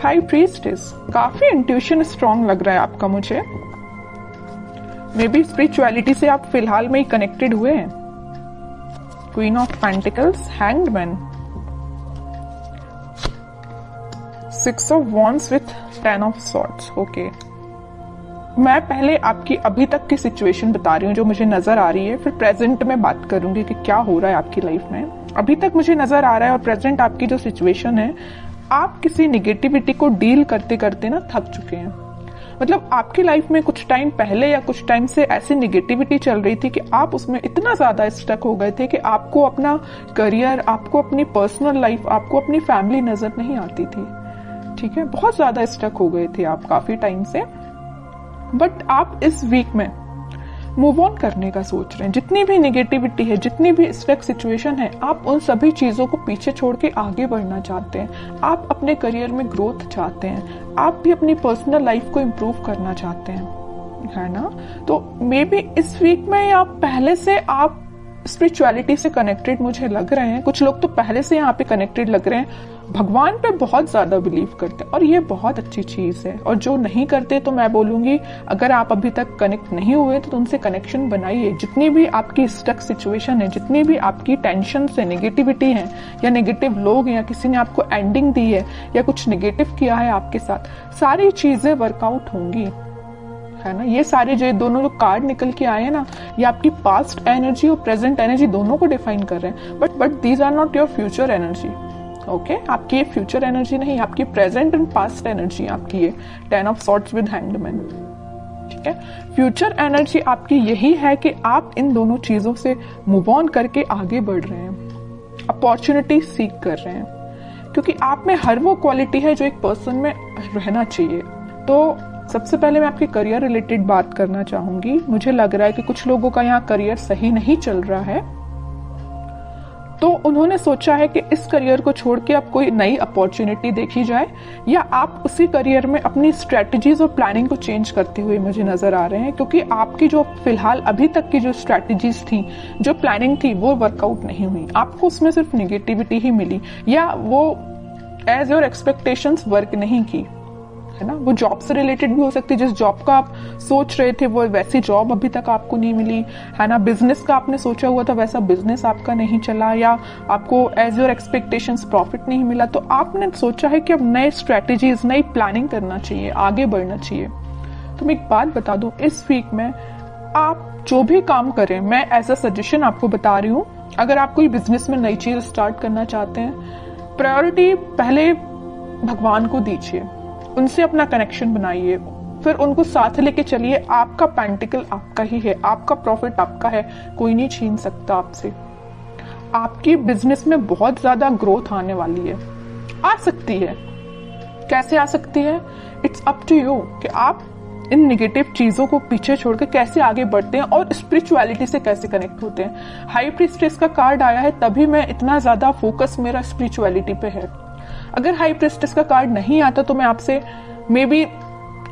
High priestess, काफी intuition strong लग रहा है आपका मुझे। मे बी स्पिरिचुअलिटी से आप फिलहाल में ही कनेक्टेड हुए हैं। Queen of pentacles, hanged man, 6 of wands with 10 of swords. Okay, मैं पहले आपकी अभी तक की सिचुएशन बता रही हूँ जो मुझे नजर आ रही है, फिर प्रेजेंट में बात करूंगी कि क्या हो रहा है आपकी लाइफ में। अभी तक मुझे नजर आ रहा है और प्रेजेंट आपकी जो सिचुएशन है, आप किसी निगेटिविटी को डील करते करते ना थक चुके हैं। मतलब आपकी लाइफ में कुछ टाइम पहले या कुछ टाइम से ऐसी निगेटिविटी चल रही थी कि आप उसमें इतना ज्यादा स्टक हो गए थे कि आपको अपना करियर, आपको अपनी पर्सनल लाइफ, आपको अपनी फैमिली नजर नहीं आती थी। ठीक है, बहुत ज्यादा स्टक हो गए थे आप काफी टाइम से। बट आप इस वीक में मूव ऑन करने का सोच रहे हैं। जितनी भी नेगेटिविटी है, जितनी भी स्टक सिचुएशन है, आप उन सभी चीजों को पीछे छोड़ के आगे बढ़ना चाहते हैं। आप अपने करियर में ग्रोथ चाहते हैं, आप भी अपनी पर्सनल लाइफ को इम्प्रूव करना चाहते हैं, है ना। तो मे बी इस वीक में या पहले से आप स्पिरिचुअलिटी से कनेक्टेड मुझे लग रहे हैं। कुछ लोग तो पहले से यहाँ पे कनेक्टेड लग रहे हैं, भगवान पे बहुत ज्यादा बिलीव करते हैं और ये बहुत अच्छी चीज है। और जो नहीं करते तो मैं बोलूंगी, अगर आप अभी तक कनेक्ट नहीं हुए तो उनसे कनेक्शन बनाइए। जितनी भी आपकी स्टक सिचुएशन है, जितनी भी आपकी टेंशन से नेगेटिविटी है या नेगेटिव लोग हैं या किसी ने आपको एंडिंग दी है या कुछ नेगेटिव किया है आपके साथ, सारी चीजें वर्कआउट होंगी, है ना। ये सारे जो दोनों जो कार्ड निकल के आए हैं ना, ये आपकी पास्ट एनर्जी और प्रेजेंट एनर्जी दोनों को डिफाइन कर रहे हैं। But these are not your future energy. Okay, आपकी ये फ्यूचर एनर्जी नहीं, आपकी प्रेजेंट एंड पास्ट एनर्जी आपकी ये 10 of swords with hanged man. ठीक है, फ्यूचर एनर्जी आपकी यही है कि आप इन दोनों चीजों से मूव ऑन करके आगे बढ़ रहे हैं, अपॉर्चुनिटी सीख कर रहे हैं, क्योंकि आप में हर वो क्वालिटी है जो एक पर्सन में रहना चाहिए। तो सबसे पहले मैं आपके करियर रिलेटेड बात करना चाहूंगी। मुझे लग रहा है कि कुछ लोगों का यहाँ करियर सही नहीं चल रहा है, तो उन्होंने सोचा है कि इस करियर को छोड़ के अब कोई नई अपॉर्चुनिटी देखी जाए, या आप उसी करियर में अपनी स्ट्रेटजीज और प्लानिंग को चेंज करते हुए मुझे नजर आ रहे हैं। क्योंकि आपकी जो फिलहाल अभी तक की जो स्ट्रेटजीज थी, जो प्लानिंग थी, वो वर्कआउट नहीं हुई, आपको उसमें सिर्फ निगेटिविटी ही मिली, या वो एज योर एक्सपेक्टेशंस वर्क नहीं की, है ना। वो जॉब से रिलेटेड भी हो सकती है, जिस जॉब का आप सोच रहे थे वो वैसी जॉब अभी तक आपको नहीं मिली, है ना। बिजनेस का आपने सोचा हुआ था वैसा बिजनेस आपका नहीं चला, या आपको एज योर एक्सपेक्टेशंस प्रॉफिट नहीं मिला। तो आपने सोचा है कि अब नए स्ट्रेटेजीज, नई प्लानिंग करना चाहिए, आगे बढ़ना चाहिए। तो मैं एक बात बता दूं, इस वीक में आप जो भी काम करें, मैं एज अ सजेशन आपको बता रही हूँ, अगर आप कोई बिजनेस में नई चीज स्टार्ट करना चाहते हैं, प्रायोरिटी पहले भगवान को दीजिए, उनसे अपना कनेक्शन बनाइए, फिर उनको साथ लेके चलिए। आपका पेंटिकल आपका ही है, आपका प्रॉफिट आपका है, कोई नहीं छीन सकता आपसे। आपकी बिजनेस में बहुत ज्यादा ग्रोथ आने वाली है, आ सकती है। कैसे आ सकती है, इट्स अप टू यू कि आप इन नेगेटिव चीजों को पीछे छोड़ के कैसे आगे बढ़ते हैं और स्पिरिचुअलिटी से कैसे कनेक्ट होते हैं। हाई प्रीस्टेस का कार्ड आया है, तभी मैं इतना ज्यादा फोकस मेरा स्पिरिचुअलिटी पे है। अगर हाई प्रीस्टेस का कार्ड नहीं आता तो मैं आपसे मे बी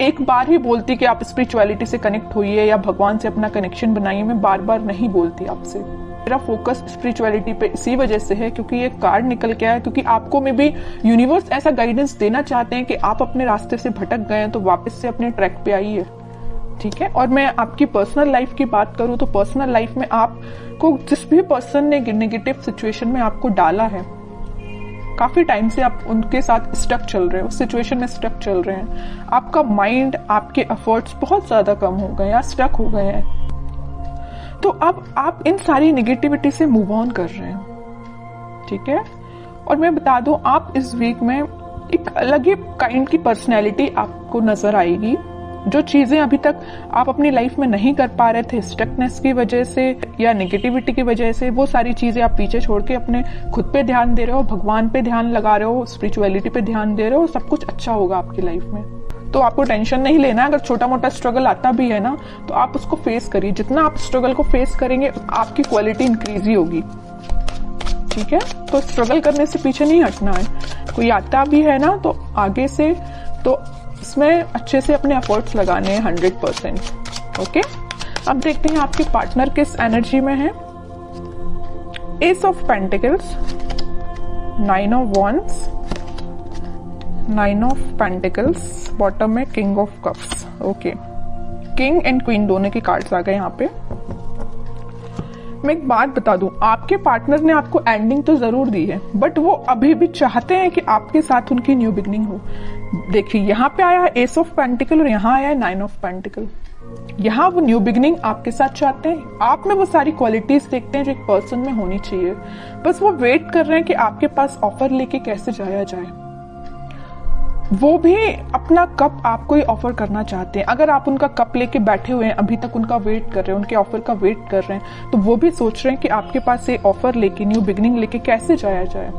एक बार ही बोलती कि आप स्पिरिचुअलिटी से कनेक्ट होइए या भगवान से अपना कनेक्शन बनाइए। मैं बार बार नहीं बोलती आपसे। मेरा फोकस स्पिरिचुअलिटी पे इसी वजह से है क्योंकि ये कार्ड निकल के आया, क्योंकि आपको में भी यूनिवर्स ऐसा गाइडेंस देना चाहते हैं कि आप अपने रास्ते से भटक गए हैं तो वापस से अपने ट्रैक पे आइए। ठीक है, और मैं आपकी पर्सनल लाइफ की बात करूं तो पर्सनल लाइफ में आपको जिस भी पर्सन ने नेगेटिव सिचुएशन में आपको डाला है, काफी टाइम से आप उनके साथ स्टक चल रहे हो, उस सिचुएशन में स्टक चल रहे हैं, आपका माइंड, आपके एफर्ट्स बहुत ज्यादा कम हो गए या स्टक हो गए हैं, तो अब आप इन सारी नेगेटिविटी से मूव ऑन कर रहे हैं। ठीक है, और मैं बता दूं, आप इस वीक में एक अलग ही काइंड की पर्सनैलिटी आपको नजर आएगी। जो चीजें अभी तक आप अपनी लाइफ में नहीं कर पा रहे थे स्टकनेस की वजह से या नेगेटिविटी की वजह से, वो सारी चीजें आप पीछे छोड़ के अपने खुद पे ध्यान दे रहे हो, भगवान पे ध्यान लगा रहे हो, स्पिरिचुअलिटी पे ध्यान दे रहे हो, सब कुछ अच्छा होगा आपकी लाइफ में। तो आपको टेंशन नहीं लेना। अगर छोटा मोटा स्ट्रगल आता भी है ना, तो आप उसको फेस करिए। जितना आप स्ट्रगल को फेस करेंगे आपकी क्वालिटी इंक्रीज ही होगी। ठीक है, तो स्ट्रगल करने से पीछे नहीं हटना है। कोई आता भी है ना तो आगे से तो इसमें अच्छे से अपने एफर्ट्स लगाने हैं 100%। ओके, अब देखते हैं आपके पार्टनर किस एनर्जी में है। Ace of pentacles, 9 of wands, 9 of pentacles, bottom में king of cups. Okay, king and queen दोनों के कार्ड्स आ गए यहाँ पे। मैं एक बात बता दूं, आपके पार्टनर ने आपको एंडिंग तो जरूर दी है, बट वो अभी भी चाहते हैं कि आपके साथ उनकी न्यू बिगनिंग हो। देखिए यहाँ पे आया है एस ऑफ पेंटिकल और यहाँ आया है 9 ऑफ पेंटिकल। यहाँ वो न्यू बिगनिंग आपके साथ चाहते हैं, आप में वो सारी क्वालिटीज देखते हैं जो एक पर्सन में होनी चाहिए। बस वो वेट कर रहे हैं कि आपके पास ऑफर लेके कैसे जाया जाए। वो भी अपना कप आपको ही ऑफर करना चाहते हैं। अगर आप उनका कप लेके बैठे हुए हैं, अभी तक उनका वेट कर रहे हैं, उनके ऑफर का वेट कर रहे हैं, तो वो भी सोच रहे हैं कि आपके पास ये ऑफर लेके, न्यू बिगनिंग लेके कैसे जाया जाए।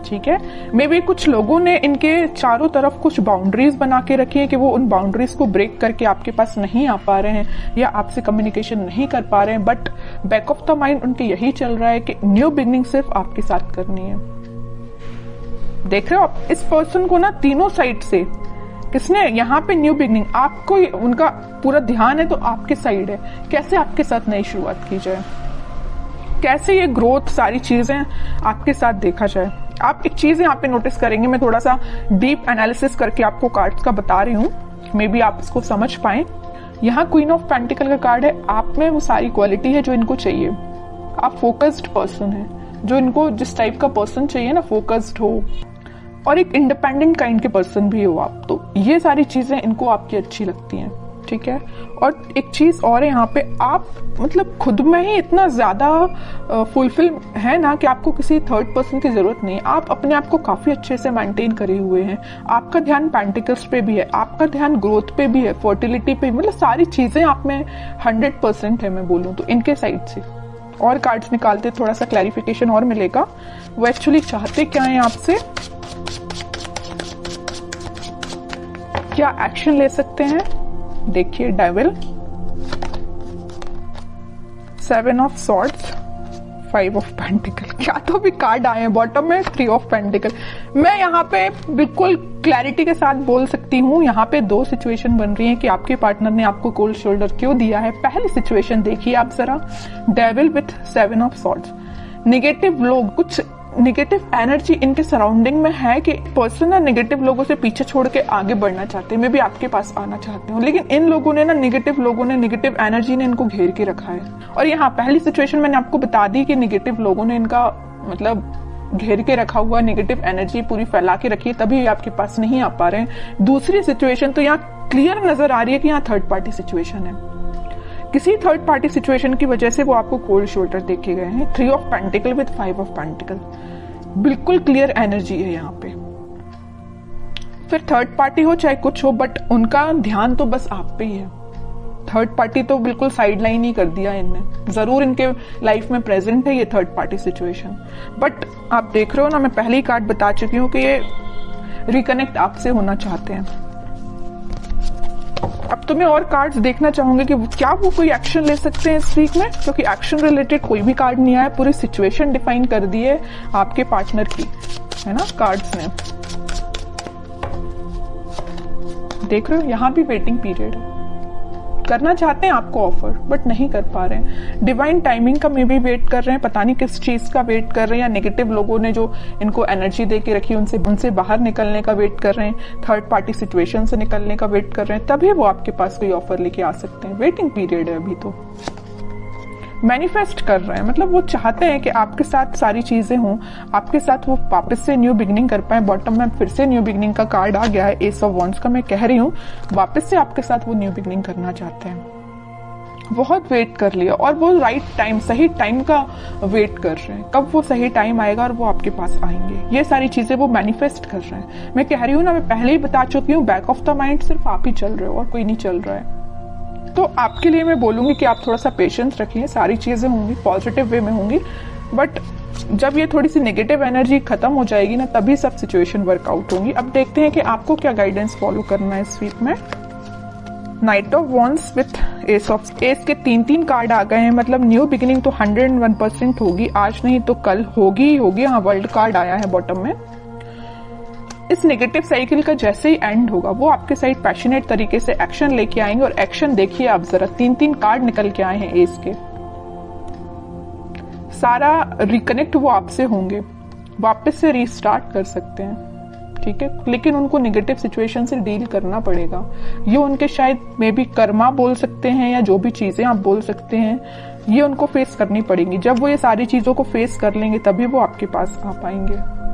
ठीक है, मे बी कुछ लोगों ने इनके चारों तरफ कुछ बाउंड्रीज बना के रखी है कि वो उन बाउंड्रीज को ब्रेक करके आपके पास नहीं आ पा रहे हैं या आपसे कम्युनिकेशन नहीं कर पा रहे हैं, but back of the mind उनके यही चल रहा है कि न्यू बिगनिंग सिर्फ आपके साथ करनी है। देख रहे हो आप इस पर्सन को ना, तीनों साइड से किसने यहाँ पे न्यू बिगनिंग, आपको उनका पूरा ध्यान है तो आपके साइड है। कैसे आपके साथ नई शुरुआत की जाए, कैसे ये ग्रोथ, सारी चीजें आपके साथ देखा जाए। आप एक चीज यहाँ पे नोटिस करेंगे, मैं थोड़ा सा डीप एनालिसिस करके आपको कार्ड्स का बता रही हूँ, मे बी आप इसको समझ पाए। यहाँ क्वीन ऑफ पेंटिकल का कार्ड है, आप में वो सारी क्वालिटी है जो इनको चाहिए। आप फोकस्ड पर्सन है, जो इनको जिस टाइप का पर्सन चाहिए ना, फोकस्ड हो और एक इंडिपेंडेंट काइंड के पर्सन भी हो आप, तो ये सारी चीजें इनको आपकी अच्छी लगती हैं। ठीक है, और एक चीज और है यहाँ पे, आप मतलब खुद में ही इतना ज्यादा फुलफिल है ना कि आपको किसी थर्ड पर्सन की जरूरत नहीं है। आप अपने आप को काफी अच्छे से मेंटेन करे हुए हैं। आपका ध्यान पेंटिकल्स पे भी है, आपका ध्यान ग्रोथ पे भी है, फर्टिलिटी पे, मतलब सारी चीजें आप में 100% है मैं बोलूँ तो इनके साइड से। और कार्ड्स निकालते थोड़ा सा क्लैरिफिकेशन और मिलेगा, वो एक्चुअली चाहते क्या है आपसे, क्या एक्शन ले सकते हैं। देखिए devil, 7 of swords, 5 of pentacle, क्या तो भी कार्ड आए हैं। बॉटम में 3 ऑफ पेंटिकल। मैं यहाँ पे बिल्कुल क्लैरिटी के साथ बोल सकती हूँ, यहाँ पे 2 सिचुएशन बन रही हैं कि आपके पार्टनर ने आपको कोल्ड शोल्डर क्यों दिया है। पहली सिचुएशन देखिए आप जरा, devil with 7 of swords. Negative लोग, कुछ निगेटिव एनर्जी इनके सराउंडिंग में है कि पर्सन ना निगेटिव लोगों से पीछे छोड़ के आगे बढ़ना चाहते हैं, मे भी आपके पास आना चाहते हो, लेकिन इन लोगों ने ना, निगेटिव लोगों ने, निगेटिव एनर्जी ने इनको घेर के रखा है। और यहाँ पहली सिचुएशन मैंने आपको बता दी कि निगेटिव लोगों ने इनका मतलब घेर के रखा हुआ, निगेटिव एनर्जी पूरी फैला के रखी है, तभी आपके पास नहीं आ पा रहे हैं। दूसरी सिचुएशन तो यहाँ क्लियर नजर आ रही है कि यहाँ थर्ड पार्टी सिचुएशन है। किसी थर्ड पार्टी सिचुएशन की वजह से वो आपको कोल्ड शोल्डर देके गए हैं। 3 of pentacle with 5 of pentacle, बिल्कुल क्लियर एनर्जी है यहाँ पे। फिर थर्ड पार्टी हो चाहे कुछ हो, बट उनका ध्यान तो बस आप पे ही है। थर्ड पार्टी तो बिल्कुल साइड लाइन ही कर दिया इनने। जरूर इनके लाइफ में प्रेजेंट है ये थर्ड पार्टी सिचुएशन, बट आप देख रहे हो ना, मैं पहले ही कार्ड बता चुकी हूँ कि ये रिकनेक्ट आपसे होना चाहते हैं। अब तो मैं और कार्ड्स देखना चाहूंगी कि क्या वो कोई एक्शन ले सकते हैं इस वीक में, क्योंकि एक्शन रिलेटेड कोई भी कार्ड नहीं आया, पूरी सिचुएशन डिफाइन कर दी है आपके पार्टनर की, है ना कार्ड्स ने। देख रहे हो यहाँ भी वेटिंग पीरियड है, करना चाहते हैं आपको ऑफर बट नहीं कर पा रहे हैं। डिवाइन टाइमिंग का में भी वेट कर रहे हैं, पता नहीं किस चीज का वेट कर रहे हैं, या नेगेटिव लोगों ने जो इनको एनर्जी दे के रखी उनसे बाहर निकलने का वेट कर रहे हैं, थर्ड पार्टी सिचुएशन से निकलने का वेट कर रहे हैं, तभी वो आपके पास कोई ऑफर लेके आ सकते हैं। वेटिंग पीरियड है अभी तो। मैनिफेस्ट कर रहे हैं, मतलब वो चाहते हैं कि आपके साथ सारी चीजें हों, आपके साथ वो वापस से न्यू बिगनिंग कर पाए। बॉटम में फिर से न्यू बिगनिंग का कार्ड आ गया है, एस ऑफ वॉन्ड्स का। मैं कह रही हूँ वापस से आपके साथ वो न्यू बिगनिंग करना चाहते हैं। बहुत वेट कर लिया और वो राइट टाइम, सही टाइम का वेट कर रहे हैं, कब वो सही टाइम आएगा और वो आपके पास आएंगे। ये सारी चीजें वो मैनिफेस्ट कर रहे हैं। मैं कह रही हूँ ना, मैं पहले ही बता चुकी हूँ, बैक ऑफ द माइंड सिर्फ आप ही चल रहे हो और कोई नहीं चल रहा है। तो आपके लिए मैं बोलूंगी कि आप थोड़ा सा पेशेंस रखिए, सारी चीजें होंगी पॉजिटिव वे में होंगी, बट जब ये थोड़ी सी नेगेटिव एनर्जी खत्म हो जाएगी ना, तभी सब सिचुएशन वर्कआउट होंगी। अब देखते हैं कि आपको क्या गाइडेंस फॉलो करना है इस वीक में। Night of wands with S of, S के 3 कार्ड आ गए हैं, मतलब न्यू बिगिनिंग तो 101% होगी, आज नहीं तो कल होगी ही होगी। हाँ, वर्ल्ड कार्ड आया है बॉटम में। इस नेगेटिव साइकिल का जैसे ही एंड होगा, वो आपके साइड पैशनेट तरीके से एक्शन लेके आएंगे। और एक्शन देखिए आप जरा, 3 कार्ड निकल के आए हैं एस के। सारा रिकनेक्ट वो आपसे होंगे, वापस से रीस्टार्ट कर सकते हैं। ठीक है, लेकिन उनको नेगेटिव सिचुएशन से डील करना पड़ेगा। ये उनके शायद मे बी कर्मा बोल सकते हैं या जो भी चीजें आप बोल सकते हैं, ये उनको फेस करनी पड़ेंगी। जब वो ये सारी चीजों को फेस कर लेंगे तभी वो आपके पास आ पाएंगे।